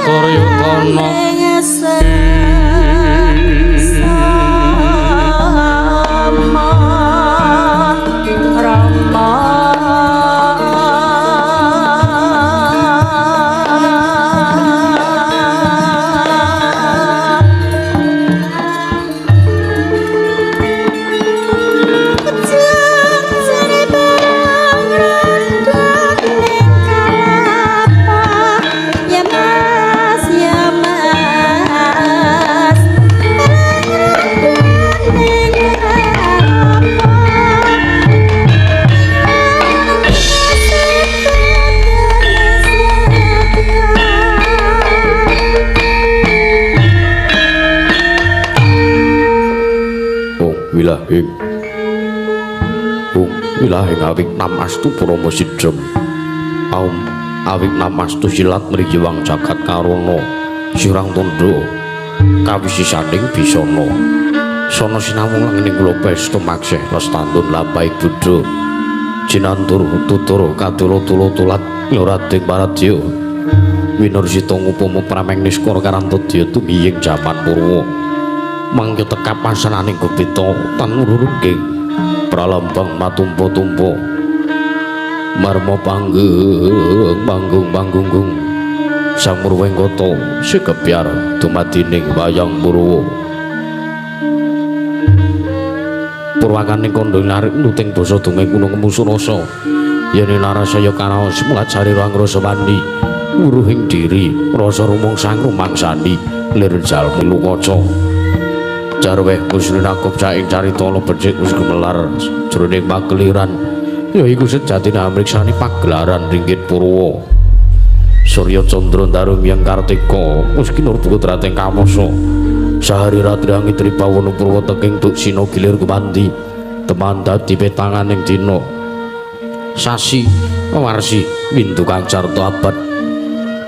Duryudana ilahing ilahing awik namastu Rama Sidrem awik namastu silat mrijiwang jagat karono sirang tondo kawisisaning bisana sono sinamung langning kula pesta maksih lestantun lampahi Buddha jinantur tutur kadula tulat nyorating paradya winursita ngupama prameng niskara karantadya tumiying jaman purwa mangke tekap pasananing gobita tan nurungging pralambang matumpa-tumpa marma panggung sang murwengkata sekebyar dumadining wayang Purwa purwakaning kandha narik nuting basa dongeng kuno kemusurasa yene narasaya karaos mulajari rangrasa wani wuruhing diri rasa rumangsang rumangsani lir jalmi lukaca jarweh kusri nakop saing carita becik wis gumelar jroning pakeliran yaiku sejatine amriksani pagelaran ringgit Purwa Surya Candra Darum yang Kartika meski nur putra teng kamasa sahari ratri angin tripawana Purwa teking tuk sina gilir gumanti teman dadi petanganing dina sasi warsi windu kang carta abad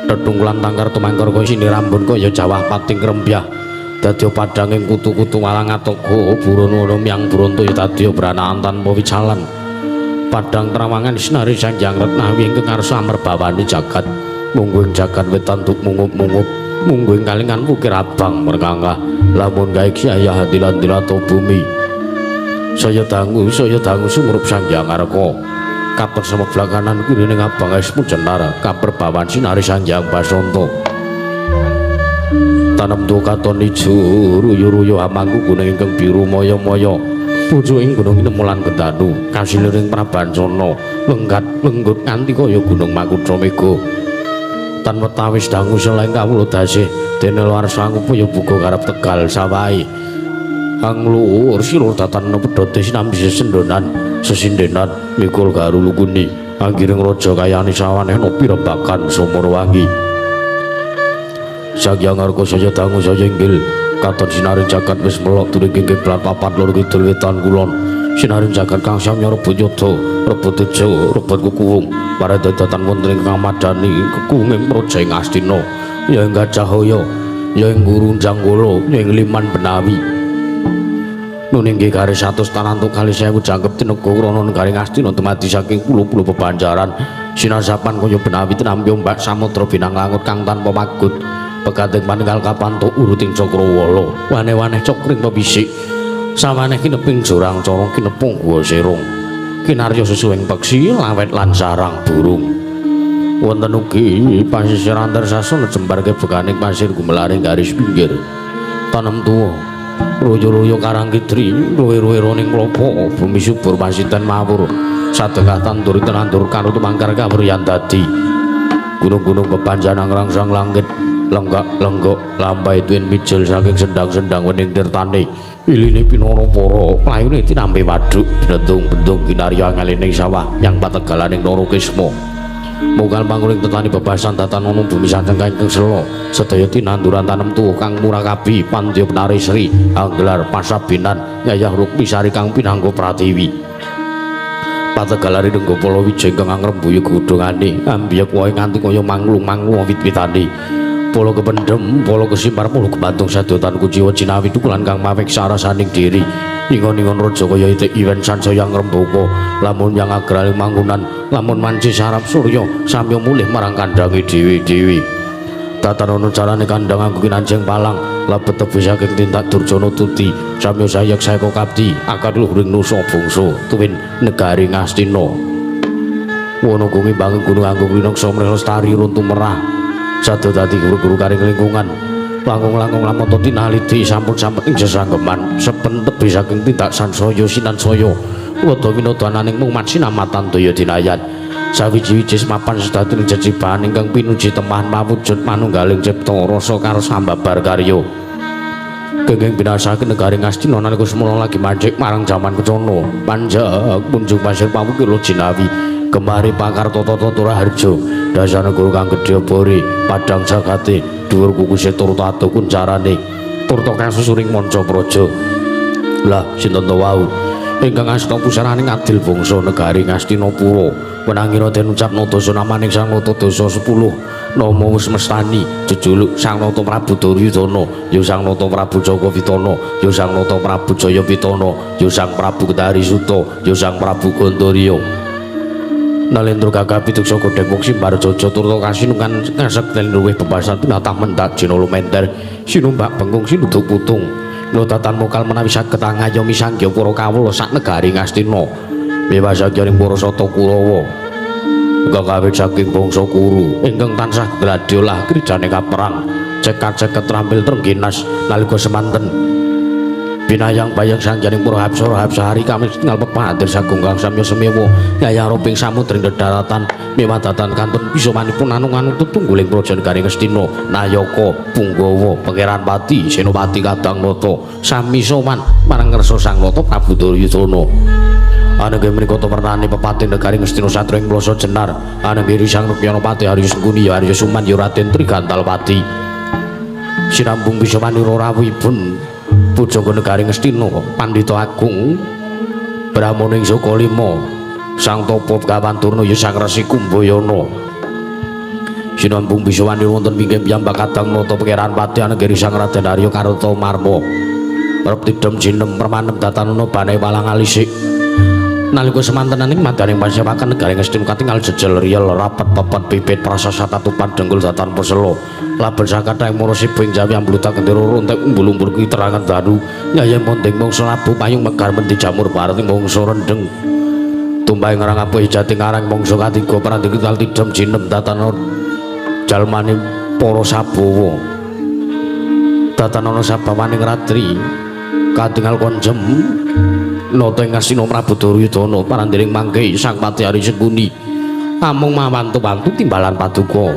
tetungkulan tangkar tumangkar kaya sini rambun kaya jawah pating krembyah dadya padhanging kutu-kutu malang atoga burono miyang bronto ya dadya branaan tanpa wicalan padhang trawangan sinari Sanjang Retnawi ingkang ngarsa amerbawani jagat mungguing jagat wetan tuk mungup-mungup mungguing kalingan wukir abang merkangkah lamun gawe kyaya hadilan-dilato bumi saya dangu sumurup Sanjang Arka kaper semeblakanan kiri ning abang esmu jenara kaperbawan sinari Sanjang Basanta tanam tu katon ijo ruyu-ruyu amangku gunung ingkang biru moyo-moyo pucuking gunung Inemulan Kendanu kasiliring Prabancana lenggat lenggut nganti kaya gunung Makutra Mega tan wetawis dangu seleng kawula dasih dene luar sangupa ya buka karep Tegal sawahe kang luhur silur tatan pedote sinambi sesendonan sesindenan mikul garu lukuni anggiring raja kayane sawaneh nopi rebakan Sumurwangi Sanjang Arka saya dangu saya inggil katon sinaring jagat wis melok during kenging belan papat lor kidul wetan kulon sinaring jagat kang samya rebut yudha rebut tejo rebut kukuwung para dadatan wonten ing kang madani kekuwunging praja ing Astina ya ing Gajahaya ya ing Gurunjang Kala ya ing Liman Benawi nuning nggih garis 100 tanantuk kali 1000 jangkep tinega krana negaring Astina dumadi saking pulo-pulo bebanjaran sinasapan kaya Benawi tinampi ombak samudra binang langut kang tanpa magut pegating manunggal kapantuk uruting Cakrawala waneh-waneh cokring pebisik sawaneh kineping jorang corong kinepung gua serong kinarya sesuwing peksi lawet lan sarang burung wonten ugi pasisir antarsasana jembarke beganing pasir gumelaring garis pinggir tanem tuwa royo-royo karang kidri luwe-luwe roning klopo bumi subur pasinten mawur sadengah tandur tenandur karo tumangkar kaweryan dadi gunung-gunung bebanjan rangsang langit lenggak-lenggok lambai tuwin mijil saking sendang-sendang wening tirtane iline pinara para playune tinampi wadhuk bendung-bendung kinarya ngalining sawah yang pategalaning Narakisma mungkal panggoning tetani bebasan datan ana bumi sanceng ingkang sela sedaya tinanduran tanem tuwuh kang murakabi pandya penari sri anggelar pasabinan yayah rukmi sari kang pinangga pratiwi pategalari denggo pala wijaya kang ngrembuyu godhongane ambiyek wae nganti kaya manglung-manglung wit-witane polo kependem, polo kesimpar, polo kebantung sadotan kuciwa cinawi dukulan kang mawek sarasaning diri ingon-ingon rojo kaya itik iwen sansaya ngrembaka lamun yang agraling mangkunan lamun manci sarap surya samya mulih marang kandangi dewi-dewi tatanono carane kandang anggo kinanjeng palang labet tebu saking tindak Durjana Tuti samya sayak saeka kapti akad luhuring nusa bangsa tuwin negari Ngastina wono kumi bangun gunung anggo winangsa mrih lestari runtu merah satu dadi guru-guru karing lingkungan langkung-langkung lamun tinaliti sampun-sampun ing sesanggeman sepentep saking tindak sansaya sinansaya wada winodananing mumat sinamatan daya dinayan sawiji-wiji mapan sedatining jejibahan ingkang pinuji temahan mawujud manunggaling cipta rasa karo sambabar karya kenging binasaken negari Ngastina nalika semula lagi manjik marang jaman kecono panjak punjung pasir pamukila jinawi kemari Pakarta Tata Harjo dasana guru kang gedhe bore padhang jagate dhuwur kukuse turta atukun carane turta kang susuring manca praja Lah sinten to wau ingkang asta pusaraning adil bangsa negari Ngastinapura menangira den ucapna dosa namaning Sang Nata Dosa 10 nama wis mestani jejuluk Sang Nata Prabu Duryudana ya Sang Nata Prabu Jakawitana ya Sang Nata Prabu Jayapitana ya Sang Prabu Kendari Suta ya Sang Prabu Gandharya Nalendra gagah pituksa Kodheng Simbar Jaja turta kasinungan ngasekten luwih bebasan pinatah mendak jina lumenter sinumbak bengkung sinuduk putung notatan mokal menawi saged ngayomi sanggya para kawula sak negari Ngastina miwasagyaning para sata Kurawa ingkang kawit saking bangsa Kuru ingkang tansah gladya lah grijane kaperang cekat-ceket trampil trengginas nalika semanten binayang bayang sangjaning para hapsara hapsahari kami tinggal pepadir sagung kang samya semewa nyayang roping samudring daratan miwadatan kantun bisamanipun anung-anung tutungguling praja negari Ngastina Nayaka Punggawa Pangeran Pati Senopati Kadang Nata sami sowan marang ngersa Sang Nata Prabu Duryudana ananging menika temernane pepati negari Ngastina Satra ing Plasa Jenar ananging Sang Rukyanapati Arya Sengkuni ya Arya Suman ya Raden Trigantalpati sinambung bisamanira rawuhipun Pujangga negari Ngastina Pandhita Agung Brahmaning Sokalima Sang Tapa Kawanturna ya Sang Resi Kumbayana sinambung bisawani wonten pinggih piyambak Kadang Nata Pangeran Pati anggere Sang Raden Arya Karta Marma arep tidhem jinem permanem datanana bane walang alisik nalika semantenaning madaning pansewakan negari Ngastina katingal jejel riyel rapat papat bibit prasasa tatupan denggul datan persela laben sakathah mara sibing jawi ambluta gendera rontek umbul-umbul ki terangan daru nyayem monting mangsa labu payung megar menti jamur bareng mangsa rendeng tumpahe ngarang apuh jati ngarang mangsa katiga prandikital tidhem jinem datanana jalmane para sabawa datanana sabawaning ratri katingal konjem nata ing Ngastina Prabu Duryudana parandiring mangke Sang Pati Arya Sengkuni amung mawantu-wantu timbalan paduka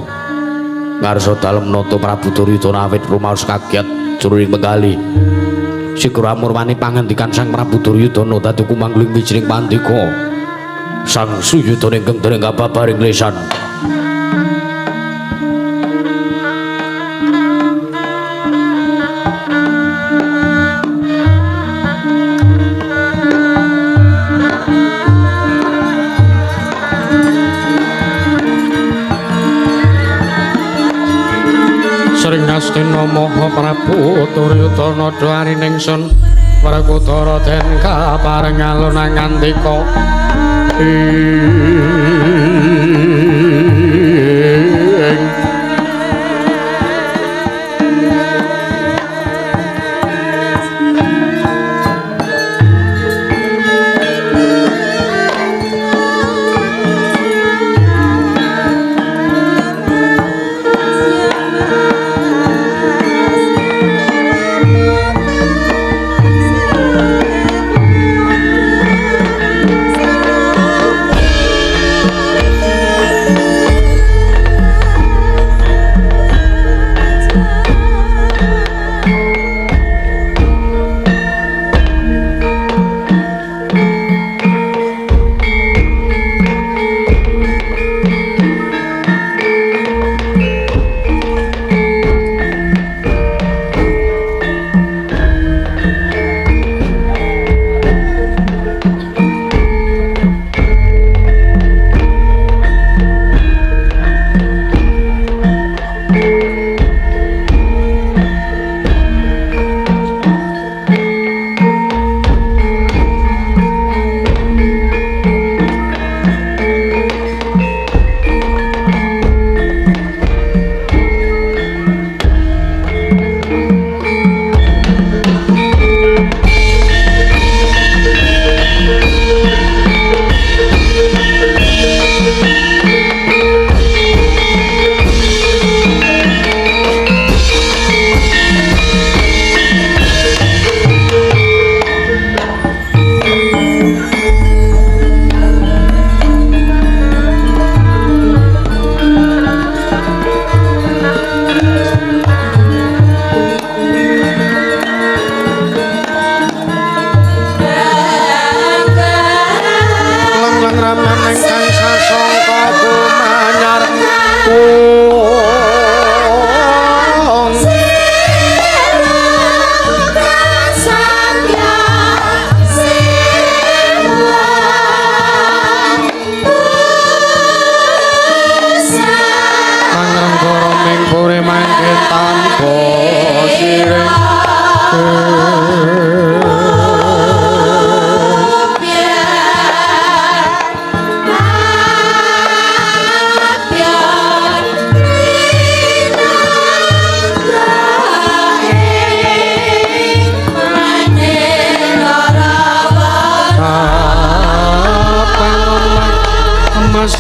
ngarsa dalem nata Prabu Duryudana awit rumaos kaget jroning penggalih sikura murwani pangandikan Sang Prabu Duryudana dadi kumangling wijring pandika Sang Suyudana ingkang dereng kababaring lesan Ngastina Maha Prabu Duryudana dwaring ingsun Werkudara den kapareng alunang ngandika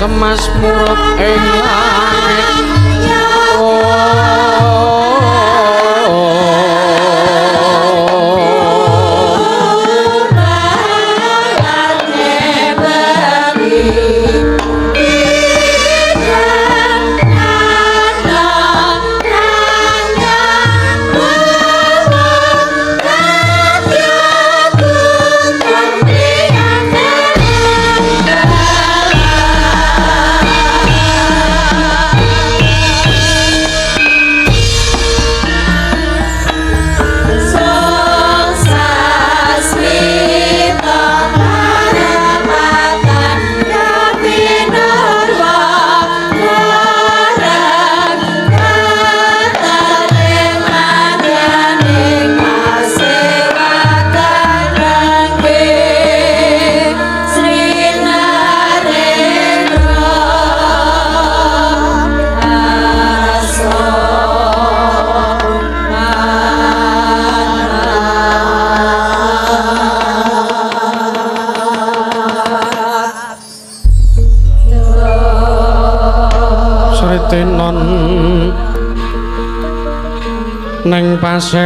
semas murub ing langit Sritinon neng pasewakan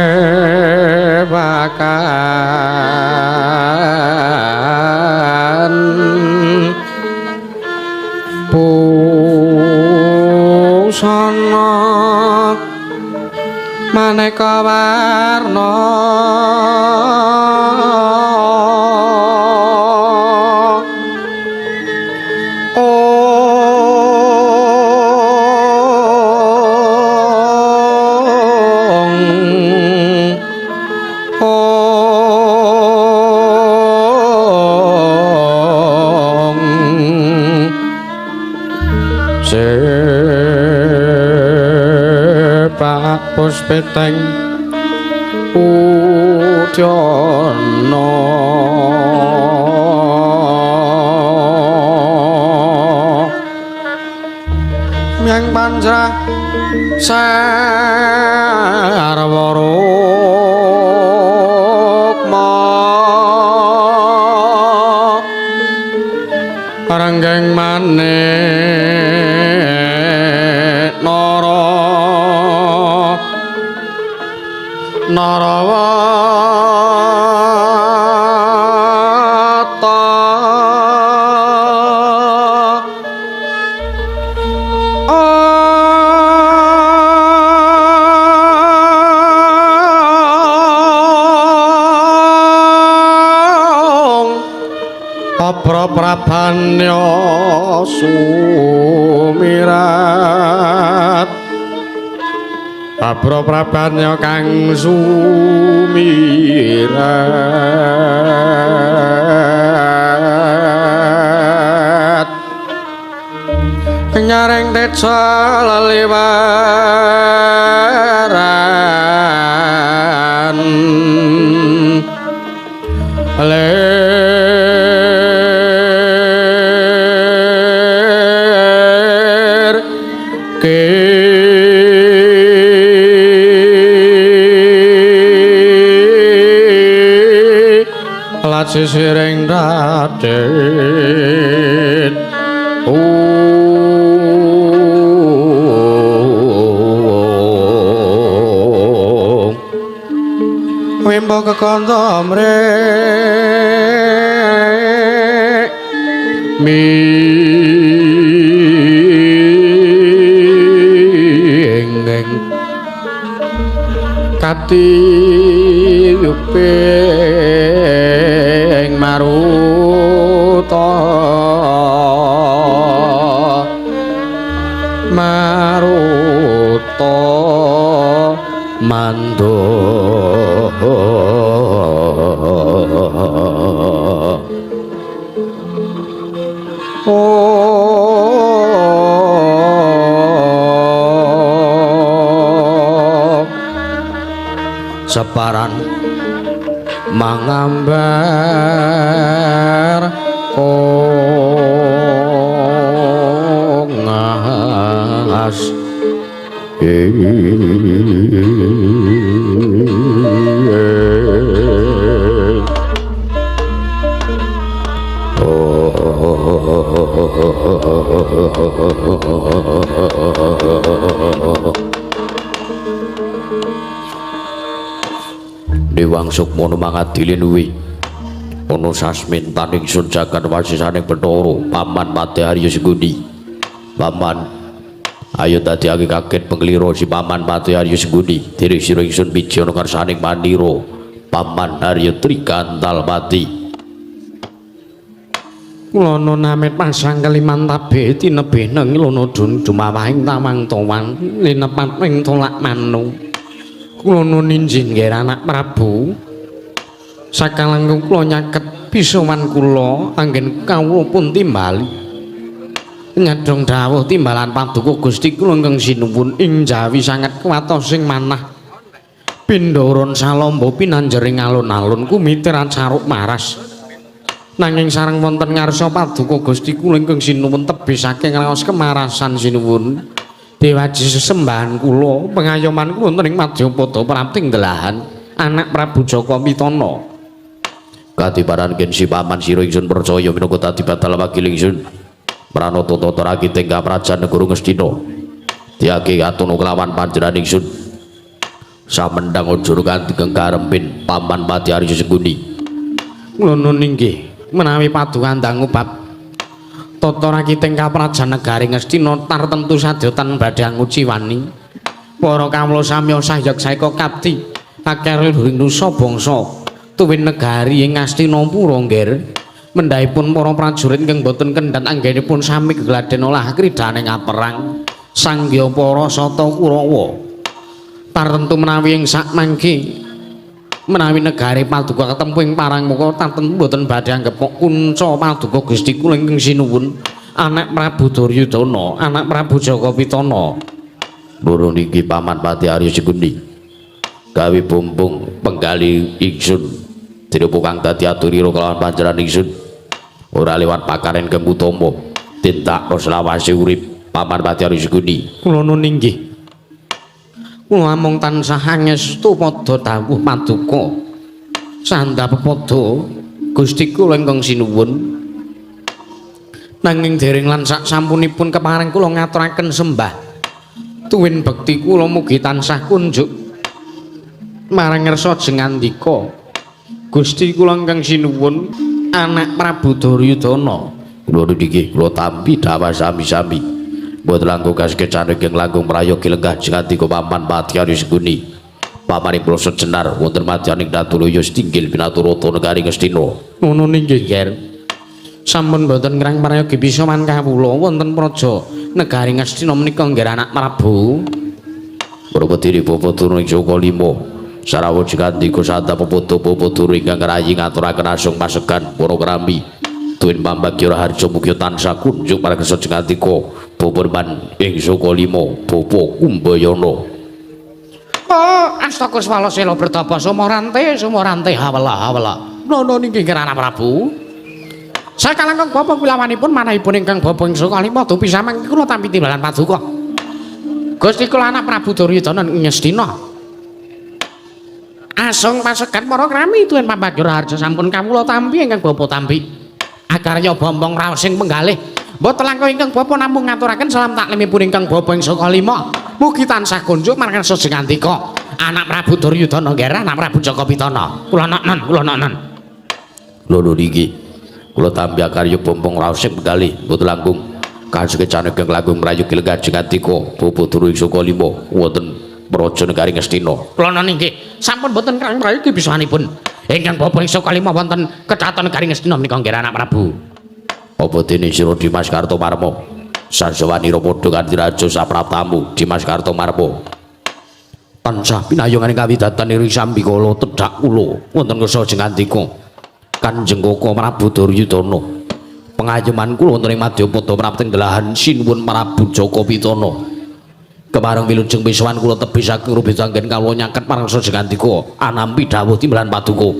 busana maneka warna Puspeteng Udyana Myang Panjrah Sarwa Rukma Renggeng maneh Nara Narawata Apraprabanya sumirat Apraprabanya kang sumirat nyaring teca leliwaran ler ke sisiring raden wimbo kekanta mrek mingeng kati yuping maruta mando separan mangambar kongas Dewang Sukmono mangadili nuwi ono sasmin taning sun jagat wasisaning Bathara Paman Pati Arya Sengkuni. Paman ayo dadiake kaget pengliro si Paman Pati Arya Sengkuni diri sira ingsun biji ana karsaning Mandira Paman Arya Trikantal Pati. Kula namit pasang kaliman tabe tinebih nang lono dun dumawahing tamang towang linepat ing tolak manung. Kula ninjing nggih anak Prabu. Sakalangkung kula nyaket bisowan kula anggen kawula pun timbali. Nyadong dawuh timbalan paduka Gusti kula ingkang sinuwun ing jawi sanget kuwatosing manah. Pindharon salamba pinanjering alun-alun kumitiran saruk maras. Nanging sareng wonten ngarsa paduka Gusti kula ingkang sinuwun tebih saking raos kemarasan sinuwun. Dewaji sesembahan kula pengayoman kula wonten ing Madyapada prapting delahan anak Prabu Jaka Pitana. Kadiparan gen si paman sira ingsun percaya minangka dadi batal wakil ingsun. Pranata tata rakiting kaprajan negara Ngastina. Diake atono kelawan panjenengan ingsun. Samendang aja kanthi kengkarempin Paman Pati Arya Sengkuni. Ngono nggih menawi padukan dangu bab tata rakiting kaprajan negari Ngastina tartemtu sadyatan badhe anguci wani. Para kawula samya sayek saeka kapti akeh luring nusa bangsa tuwin negari ing Ngastinapura nggir. Mendhaipun para prajurit ingkang boten kendhat anggenipun sami gegladen olah kridaning perang sanggya para sata Kurawa. Tartemtu menawi ing sakmangke menawi negari paduka ketempu ing parang muka tartemtu boten badhe anggep kunca paduka Gusti kula ingkang sinuwun anak Prabu Duryudana, anak Prabu Jaka Pitana. Loro niki Paman Pati Arya Sengkuni gawe bumbung penggali ingsun dirupuk kang dadi aturira kelawan panjenengan ingsun ora lewat pakaren kang utama tindak selawase urip Paman Pati Arya Sengkuni. Kula nuwun inggih. Kula mung tansah angestu padha dawuh paduka sandhapada Gusti kula ingkang sinuwun. Nanging dereng lan sak sampunipun kepareng kula ngaturaken sembah tuwin bekti kula mugi tansah kunjuk marang ngersa jengandika Gusti kula ingkang sinuwun anak Prabu Duryudana. Kula niki kula tampi dawuh sami-sami buat langkung kaskecan ingkang langkung prayogi lenggah jengandika Paman Pati Arya Sengkuni. Pamanipun sejenar wonten madyaning Datulaya Stinggil pinaturata negari Ngastina. Ngono nggih, Ger. Sampun boten ngrang prayogi bisawan kawula wonten praja negari Ngastina menika nggih anak Prabu. Prapadiri Bapa Turun ing Jaka Lima sarawuh jengandika Santapada Bapa Turun ingkang rayi ngaturaken asung masegan para krami tuwin pambagya harja mugi tansah kunjuk marang jengandika Bapaman ing Jaka Lima Bapa Kumbayana. Oh, astaga swala sela bertapa sumorante hawala. Nono niki anak Prabu. Sakalangkung bapa kulawanipun manahipun ingkang bapa ing Jaka Lima dupi samangke kula tampi timbalan paduka. Gusti kula anak Prabu Duryudana ing Ngastina. Asung pasegan para krami tuwin pambagya harja sampun kawula tampi ingkang bapa tampi. Akarya bombong raosing penggalih. Mboten langkung ingkang bapa namung ngaturaken salam taklimipun ingkang bapa ing Jaka Lima. Mugi tansah kunjuk marang sejengandika anak Prabu Duryudana nggih anak Prabu Jaka Pitana. Kula neknen. Lho niki kula tampi akarya bombong raosing penggalih mboten langkung kaskecan ingkang langkung prayogi lenggah jengandika bapa Durung Jaka Lima wonten praja negari Ngastina. Kula niki sampun boten kang prayogi bisawanipun ingkang bapa ing Jaka Lima wonten kedaton negari Ngastina menika nggih anak Prabu. Apa dene sira Dimas Kartomarma sarjawanira padha kanthi raja sapratamu Dimas Kartomarma tansah pinayunganing kawidatan ing sambikala tedhak kula wonten kersa jengandika Kanjeng Koko Prabu Duryudana. Pengayoman kula wonten ing Madyapada prapting delahan sinuwun Prabu Jaka Pitana. Kemareng wilujeng pisawan kula tebih saking rubit anggen kawula nyaket marang sejengandika anampi dawuh timbalan paduka.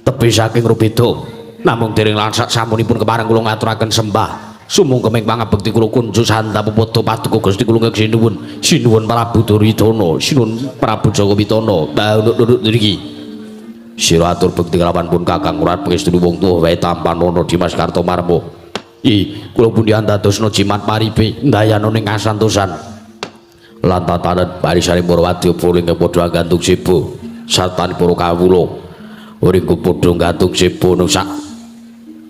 Tebih saking rubeda namung dereng langsak samunipun kemareng kula ngaturaken sembah sumung kemeng pangabekti kula kunjuk Santapada paduka Gusti kula sinuwun Prabu Duryudana, sinuwun Prabu Jaka Pitana. Nduk niki sira atur bekti kelawan pun Kakang Murat pangestuni wong tuwa wae Tampanana Dimas Kartomarma. Kula pundi andadosna jimat paripe ndayana ning kasantosan lan tatanen barisaning para wadya puling padha gantung sibu satanipun kawula uring padha gantung sipun sak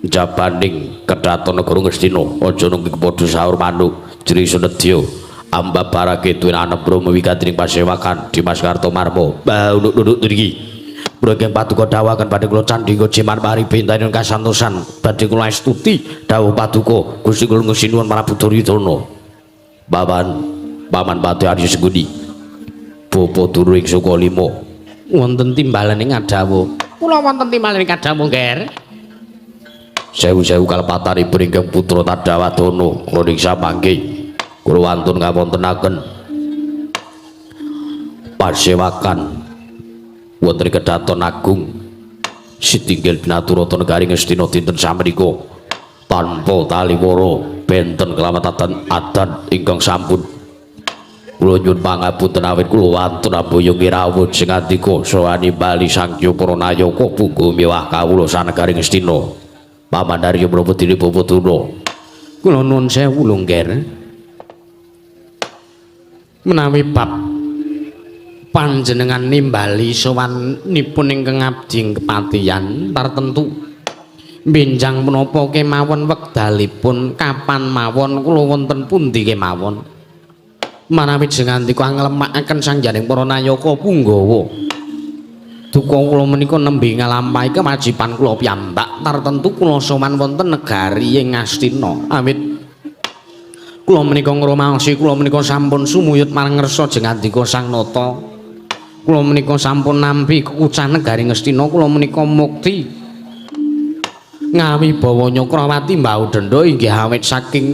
jabaning kedhaton negara Ngastina aja nunggu padha sahur manuk jeri sunedya ambabarake tuwin anebro mewikatining pasewakan Dimas Kartomarmo nduk iki Brogeng paduka dawaken badhe kula candhika jeman mari bentanen kasantosan badhe kula estuti dawuh paduka Gusti kula nuwun Prabu Duryudana paman Pati Arya Sengkuni bapa turu ing Sukalima wonten timbalane ngadhawuh kula wonten timbalane kadhawuh Nger sewu-sewu kalepatanipun ingkang putra Tadawadana kula niksa mangke kula wantun ngawontenaken pasewakan wonten kedhaton agung Sitinggil Binaturata Negari Ngastina dinten samenika tanpa taliwara benten kelamatan adan ingkang sampun kula nyuwun pangapunten awit kula wantun aboyo ngirawuh sing andika sawani bali Sangya Paranayaka punggo miwah kawula sanegari Ngastina Paman Arya Brahmadini Babatuna kula nuwun sewu lho Nger menawi bab panjenengan nimbali sowanipun ingkang abdi kepatihan tartentu benjang menapa kemawon wekdalipun kapan mawon kula wonten pundi kemawon manawi jengandika nglemakaken Sangyaning Paranayaka Punggawa duka kula menika nembe ngalampahi kewajiban kula piyambak tartentu kula sowan wonten negari ing Ngastina awit kula menika ngrumaosi kula menika sampun sumuyut marang ngersa jengandika Sang Nata kula menika sampun nampi kekucah negari Ngastina kula menika mukti ngawi bawa Nyakrawati mbau denda inggih awit saking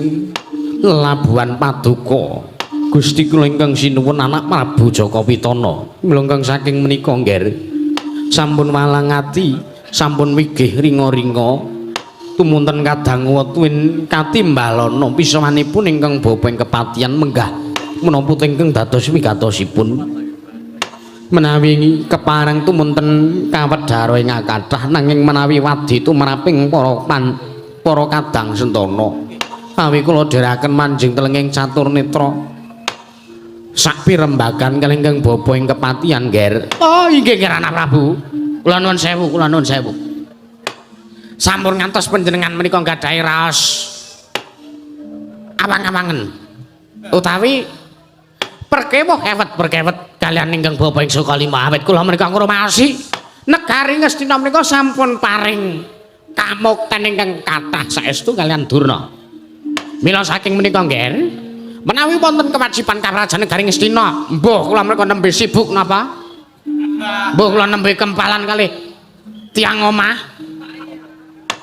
Labuhan Paduka Gusti kula ingkang sinuwun anak Prabu Jaka Pitana mlengkeng saking menika Nger sampun walang ati sampun wigih ringa-ringa tumunten kadang wetwin katimbalana pisawanipun ingkang bapa kepatihan menggah menapa ingkang dados wigatosipun menawi kepareng tumunten kawedhara ing kathah nanging menawi wadi tumraping para kadang sentana awi kula dherekaken manjing telenging catur netra sak pirembagan kalenggang bapa ing kepatihan Nger oh inggih Nger anak Prabu kula nuwun sewu sampun ngantos panjenengan menika gadhahi raos awang-awangen utawi perkewuh kewet kalian ingkang bapa ing Sukalima awit kula menika ngrumaosi negari Ngastina menika sampun paring kamukten ingkang kathah saestu kalian Durna mila saking menika Nger menawi wonten kewajiban Karajan Negari Ngastina mbuh kula menika nembe sibuk napa mbuh kula nembe kempalan kalih tiyang omah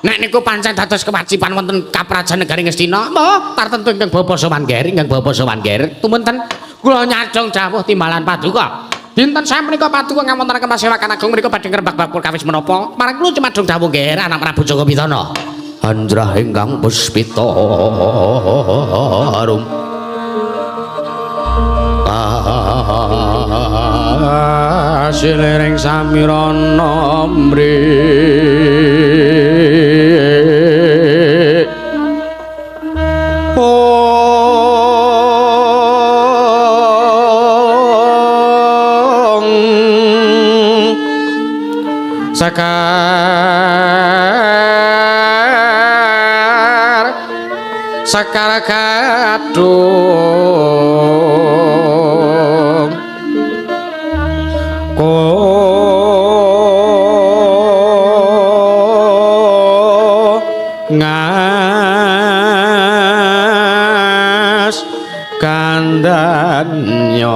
nek niku pancen dados kewajiban wonten Kaprajan Negari Ngastina mbuh tartentu ingkang bapa sowan Nger tumunten kula nyadong dawuh timbalan paduka dinten saya menika paduka ngawontenaken pasewakan agung menika badhe ngrembak bab kawis menapa marang kula cumadong dawuh Nger anak Prabu Jaka Pitana anjrah ingkang puspita harum silering samirana mri sakar kadung ngas kandanya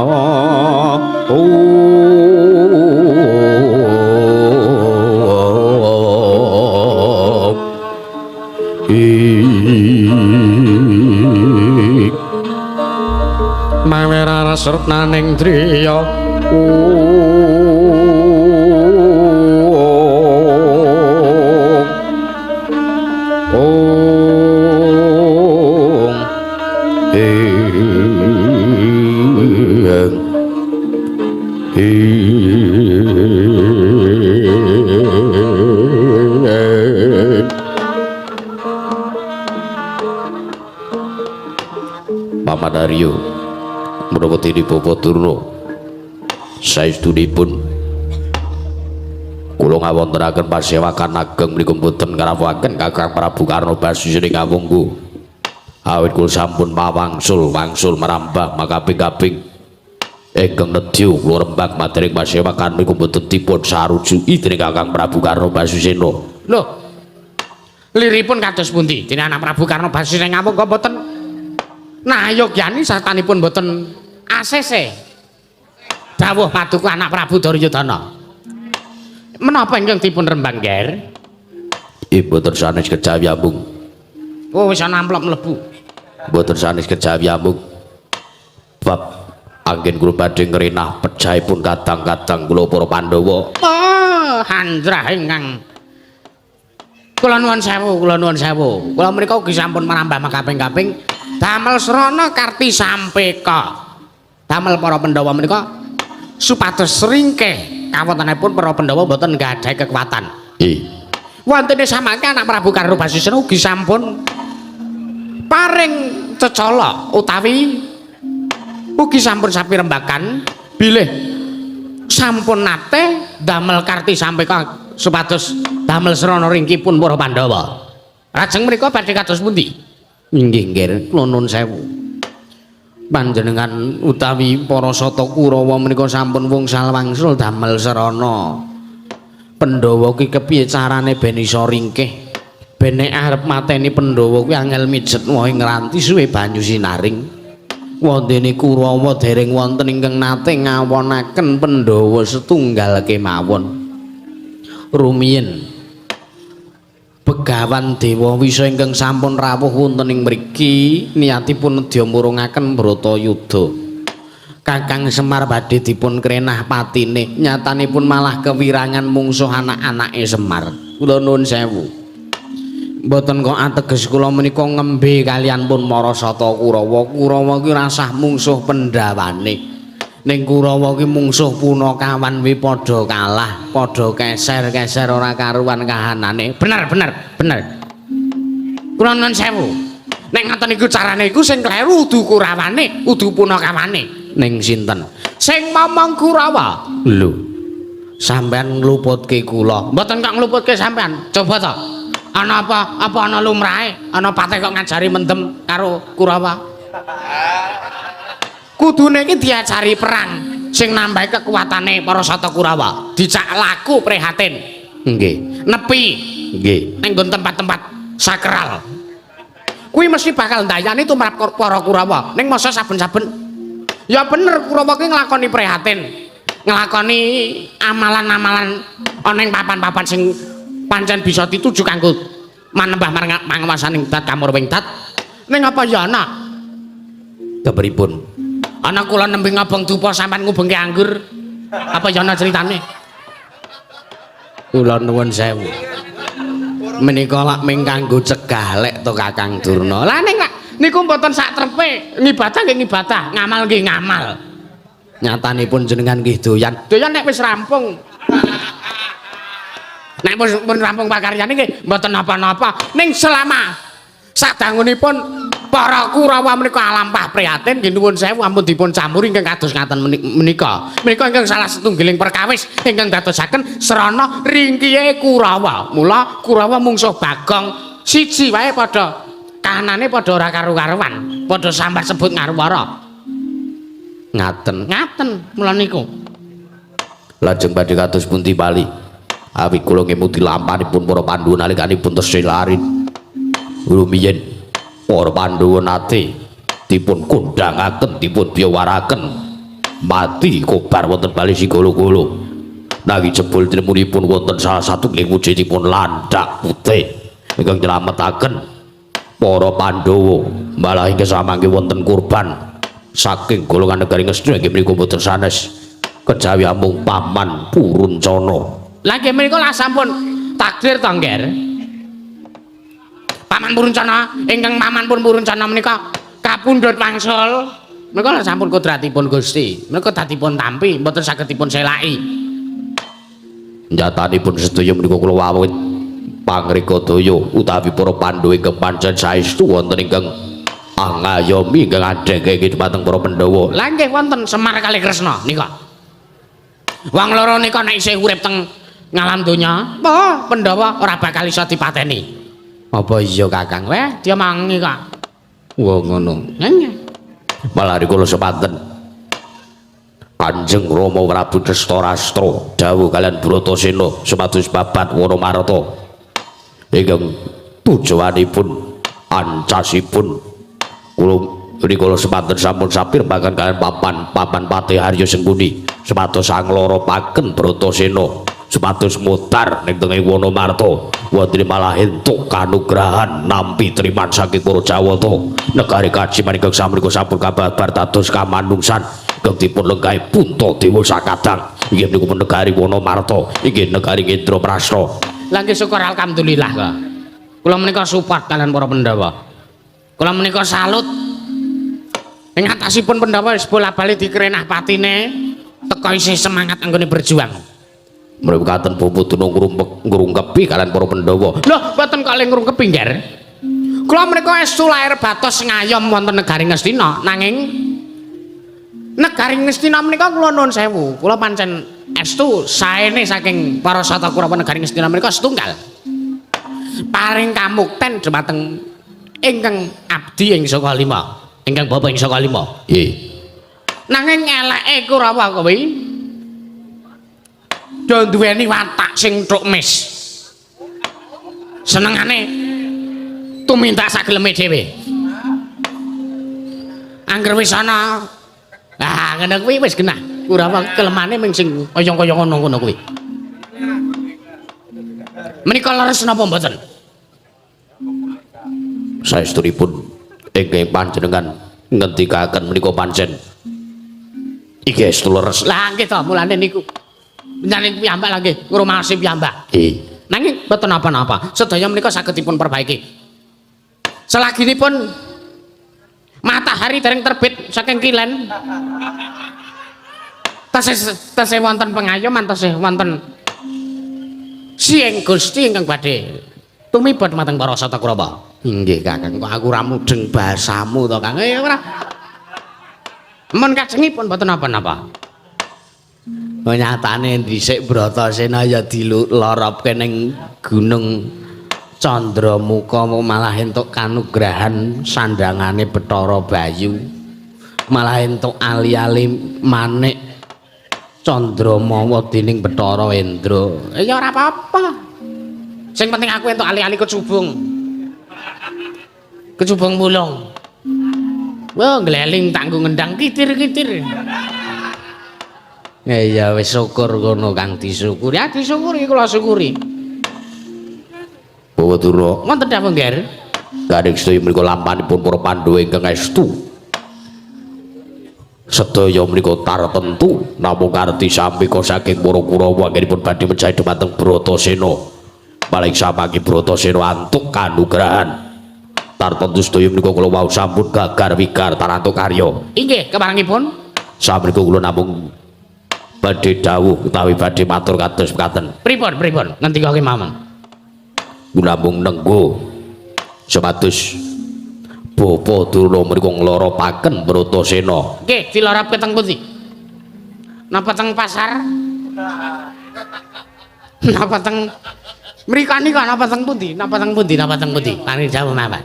mawera sertaning driya Paman Arya Brahmadini Babatuna saestunipun kula ngawontenaken pasewakan ageng menika mboten ngrawuhaken Kakang Prabu Karna Basisri kawungku. Awit kula sampun mawangsul merambah makaping-kaping ingkang nedya kula rembag materi pasewakan menika mboten dipun sarujuki dening Kakang Prabu Karna Basisena. Lho. Liripun kados pundi? Dening anak Prabu Karna Basisena ngawung kok mboten nayogyani satanipun mboten ACC. Dawuh paduka anak Prabu Duryudana. Menapa ingkang dipun rembang, Ger? Mboten sanes kejawi ambung. Oh, wis ana amplop mlebu. Mboten sanes kejawi ambung. Bab anggen kula badhe ngrenah pejahipun kadang-kadang kula para Pandhawa. Oh, handrah ingkang kula nuwun sewu. Kula menika ugi sampun marambah makaping-kaping damel srana karti sampeka. Damel para Pandhawa menika supados ringkeh kawontenipun para Pandhawa boten nggadahi kekuatan. Wontene samangke anak Prabu Karna Basisena ugi sampun paring cecala utawi ugi sampun sapirembakan bilih sampun nate damel karti sampeka supados damel srana ringkipun para Pandhawa. Lajeng menika badhe kados pundi? Inggih nggih kula nuwun sewu. Panjenengan utawi para Sata Kurawa menika sampun wungsal wangsul damel serana Pandhawa ki kepiye carane ben iso ringkih ben nek arep mateni Pandhawa kuwi angel mijet wae ngranti suwe banyu sinaring wondene Kurawa dereng wonten ingkang nate ngawonaken Pandhawa setunggal kemawon rumiyin Begawan Dewa Wisa ingkang sampun rawuh wonten ing mriki niatipun nedya murungaken Bratayuda. Kakang Semar badhe dipun krenah patine, nyatanipun malah kewirangan mungsuh anak-anake Semar. Kula nuwun sewu. Mboten kok ateges kula menika ngembe kalian pun Marasata Kurawa. Kurawa ki rasah mungsuh Pandhawane. Ning Kurawa ki mungsuh Punakawan wi padha kalah, padha keser-keser ora karuan kahanane. Bener. Kula nuwun sewu. Nek ngoten iku carane iku sing kleru udu Kurawane, udu Punakawane. Ning sinten? Sing momong Kurawa. Lho. Sampeyan ngluputke kula. Mboten kok ngluputke sampeyan. Coba to. Ana apa? Apa ana lumrahe? Ana patih kok ngajari mendem karo Kurawa? Kudune iki diajari perang sing nambahi kekuatane para Sata Kurawa. Dicak laku prihatin. Nggih. Nepi. Nggih. Ning tempat-tempat sakral. Kuwi mesti bakal ndayani tumrap para Kurawa. Ning masa saben-saben ya bener Kurawa ki nglakoni prihatin. Nglakoni amalan-amalan ana ing papan-papan sing pancen bisa dituju kanggo manembah mangawasaning dat kamurwing dat. Ning apa ya ana? Kepripun? Ana kula nembe ngobong dupa sampean ngubengke anggur. Apa ya ana critane? Kula nuwun sewu. Menika lak ming kanggo cegah lek to Kakang Durna. Lah ning niku mboten sak trepe, ngibadah nggih ngibadah, ngamal nggih ngamal. Nyatanipun jenengan nggih doyan. Doyan nek wis rampung. Nek pun rampung pakaryane nggih mboten napa-napa. Ning selama sadangunipun para Kurawa menika alampah prihatin nggih nuwun sewu ampun dipun campuri ingkang kados ngaten menika. Menika ingkang salah setunggiling perkawis ingkang dadosaken serana ringkihe Kurawa. Mula Kurawa mungsuh Bagong siji wae padha kahanane padha ora karu-karuan, padha sambat sebut ngarwara. Ngaten mula niku. Lajeng badhe kados pundi bali? Awit kula ngemuti lampanipun para Pandhawa nalikanipun tesih larit. Rumiyin para Pandhawa nate dipun kondhangaken dipun biawaraken mati kobar wonten bali Sigala-gala nanging jebul tinemunipun wonten salah satunggiling wujudipun landhak putih ingkang nyelametaken para Pandhawa malah ingkang samangke wonten kurban saking golongan negari Ngastina inggih menika boten sanes kejawi amung Paman Puruncana. Lah nggih menika lah sampun takdir to Ngger. Paman Puruncana ingkang Paman pun Puruncana menika kapundhut wangsul menika lha sampun kodratipun Gusti menika dadipun tampi mboten saged dipun selaki nyatanipun sedaya menika kula wawit pangrika daya utawi para Pandhawa ingkang pancen saestu wonten ingkang angayomi ingkang adheke dhumateng para Pandhawa. Lah nggih wonten Semar kalih Kresna nika wong loro nika nek isih urip teng ngalam donya apa Pandhawa ora bakal iso dipateni apa iya Kakang weh dia mangi kok wah ngono malah kula sepaten Kanjeng Rama Prabu Dastarastra dawuh kalian Bratasena supados babat Wanamarta ingkang tujuanipun ancasipun kula rikala sepaten sampun sapir bahkan kalian papan Patih Harya Sengkuni supados angloropaken Bratasena supados mutar ning tenging Wanamarta wonten malah entuk kanugrahan nampi triman saking para Jawata negari kaji manika samangika sampun kababar dados kamanungsan kang dipun lenggahi Puntadewa sakadang inggih niku negari Wanamarta inggih negari Indraprasta lha nggih syukur alhamdulillah kok kula menika support kalian para Pandhawa kula menika salut ing atasipun Pandhawa wis bola-bali dikrenah patine teka isih semangat anggone berjuang mripate puputun ngrungkepi kalian para Pandhawa lho mboten kok le ngrungkepi nggih kula menika estu lair batos ngayom wonten negari Ngastina nanging negari Ngastina menika kula nuwun sewu kula pancen estu saene saking para sata Kurawa negari Ngastina menika setunggal paring kamukten dhumateng ingkang abdi ing saka lima ingkang bapak ing saka lima nggih nanging eleke Kurawa kuwi do duweni watak sing tuk mis senengane tumindak sageleme dhewe angger wis ana ngene kuwi wis genah Kurawa kelemane mung sing kaya-kaya ngono kuwi menika leres napa mboten saestunipun ingkang panjenengan ngendikaken menika pancen iki estu leres lah nggih to mulane niku panjenengan piyambak lagi ngrumasi piyambak nggih nanging mboten apa-apa sedaya menika saged dipun perbaiki selaginipun matahari dereng terbit saking kilen tasih wonten pengayoman tasih wonten sieng Gusti ingkang badhe tumibet mateng para sata Kurawa inggih Kakang kok aku ora mudeng basamu to Kang ora men kajengipun mboten apa-apa nyatane dhisik Bratasena ya diloropke ning Gunung Candramuka malah entuk kanugrahan sandangane Bathara Bayu malah entuk ali-ali manik Candramawa dening Bathara Indra ya ora apa-apa sing penting aku entuk ali-ali kecubung mulung wah ngleling tanggo ngendang kitir-kitir ya wis syukur ngono Kang disyukuri disyukuri kula syukuri Bawadura wonten dawuh nggih kadang sedaya menika lampanipun para Pandhawa ingkang estu sedaya menika tartentu namung ngarti sampika saking para Kurawa anggenipun badhe mejahi dhumateng Bratasena paling samangke Bratasena antuk kanugrahan tartentu sedaya menika kula wau sampun gagar wigar tarantuk karya inggih keparengipun samenika kula namung badhe dawuh utawi badhe matur kados mekaten pripun ngendika kemawon kula namung nenggo supados Bapa Durna mriku ngloropaken Bratasena. Nggih, diloropaken teng pundi? Napa teng pasar? Napa teng mrikani kok napa teng pundi? Napa teng pundi? Napa teng pundi? Paring jawab mawon.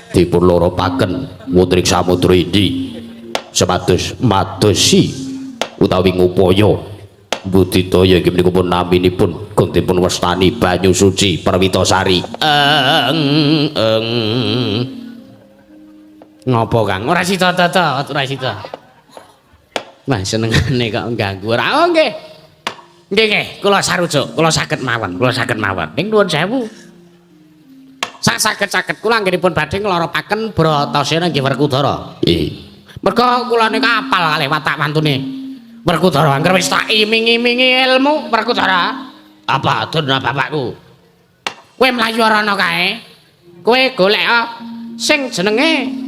Dipun loropaken wonten ing Samudra Indi supados madosi utawi ngupaya budidaya inggih menika pun naminipun kung dipun wastani banyu suci Perwitasari. Ngopo Kang? Ora sida ta, ora sida. Wah, senengane kok ganggu. Ora oh, nggih. Nggih, kula sarujuk, kula saged mawon, Ning nuwun sewu. Sak saged-saged kula anggenipun badhe ngloropaken Bratasena nggih Werkudara. Nggih. Mergo kula niku apal kalih watak mantune Werkudara. Angger wis tak iming-imingi ilmu Werkudara. Apa atur bapakku? Kowe mlayu ana kae. Kowe golek sing jenenge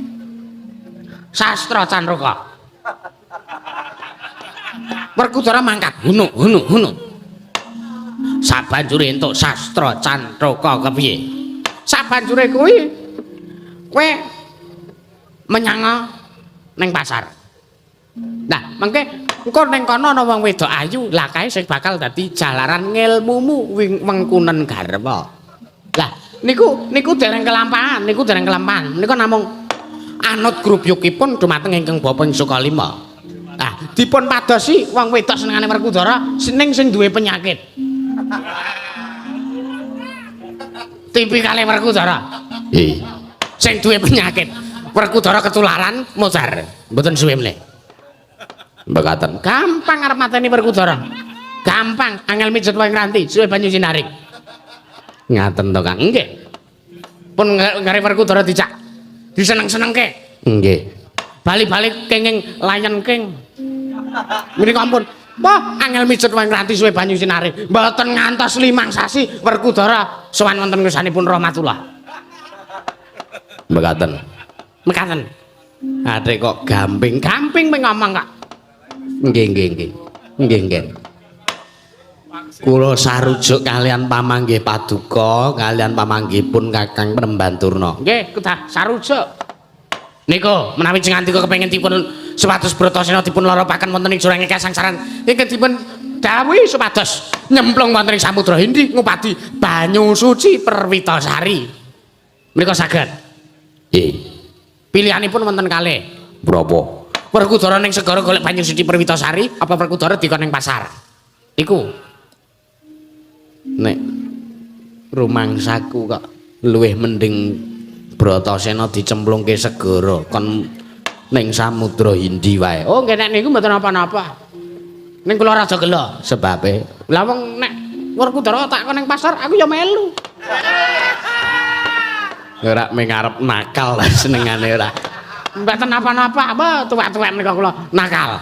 Sastra Candroka. Werkudara mangkat hunu. Sabanjure entuk Sastra Candroka kepiye? Sabanjure kuwi kowe menyang ning pasar. Nah, mengke engko ning kono ana wong wedok ayu, lah kae sing bakal dadi jalaran ngilmumu wengkunen garwa. Lah, niku dereng kelampahan, Menika namung anut grubyukipun dumateng ingkang bapa ing Sukalima. Nah, dipun padosi wong wedok senengane Werkudara sing duwe penyakit. Tipikale Werkudara. Nggih. Sing duwe penyakit. Werkudara ketularan mudhar. Mboten suwe mleh. Mekaten. Gampang arep mateni Werkudara. Gampang, angel mijet wae ngranti, suwe banyu sinaring. Ngaten to, Kang. Nggih. Pun ngare Werkudara dicak. Diseneng-senengke. Nggih. Bali-bali kenging layan keng. Menika ampun. Wah, angel mijet wae ngranti suwe banyu sinaring. Mboten ngantos 5 sasi Werkudara sowan wonten ngersanipun Rahmatullah. Mekaten. Mekaten. Adik kok gamping ping ngomong kok. Nggih. Kula sarujuk kalian pamanggih paduka, kalian pamanggihipun Kakang Prembanturna. Nggih, kedah sarujuk. Niku menawi jenengan tika kepengin dipun supados Bratasena dipun loropaken wonten ing jurang kasangsaran, ingkang dipun dawuhi supados nyemplung wonten ing Samudra Hindi ngupadi banyu suci Perwitasari. Menika saged. Nggih. Pilihanipun wonten kalih. Berapa? Werkudara ning segara golek banyu suci Perwitasari apa Werkudara dikon ning pasar? Iku. Nek rumangsaku kok luwih mending Bratasena dicemplungke segara kon ning Samudra Hindi wae. Oh, nggih nek niku mboten apa-apa. Ning kula rada gelo sebabe. Lah wong nek Werkudara tak kon ning pasar aku ya melu. Ora mengarep nakal lah senengane ora. Mboten apa-apa, apa tuwek-tuwek menika kula nakal.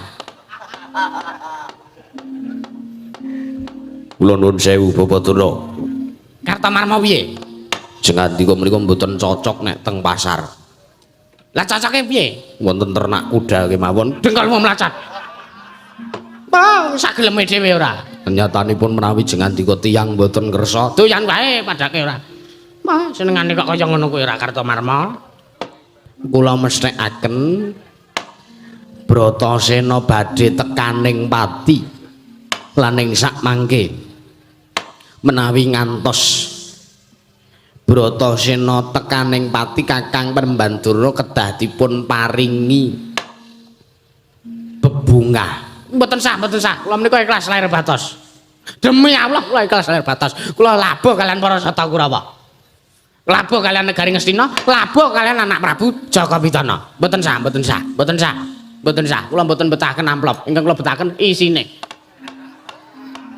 Kula nuwun sewu Bapaturna. Kartamarma piye? Jengandika menika mboten cocok nek teng pasar. Lah cocoke piye? Wonten ternak kuda kemawon. Dengkulmu mlacat. Oh, sageleme dhewe ora. Kenyatanipun menawi jengandika tiyang mboten kersa, Doyan wae padake ora. Mah senengane kok kaya ngono kuwi ora Kartamarma. kula mesthekaken Bratasena badhe tekaning pati lan ing sak mangke menawi ngantos Bratasena tekaning pati Kakang Prembanturna kedah dipun paringi bebungah. Mboten sah. Kula menika ikhlas lair batos. Demi Allah kula ikhlas lair batos. Kula labuh kalian para Sata Kurawa. Labuh kalian negari Ngastina, labuh kalian anak Prabu Jakabidana. Mboten sah. Kula mboten betahaken amplop. Ingkang kula betahaken isine.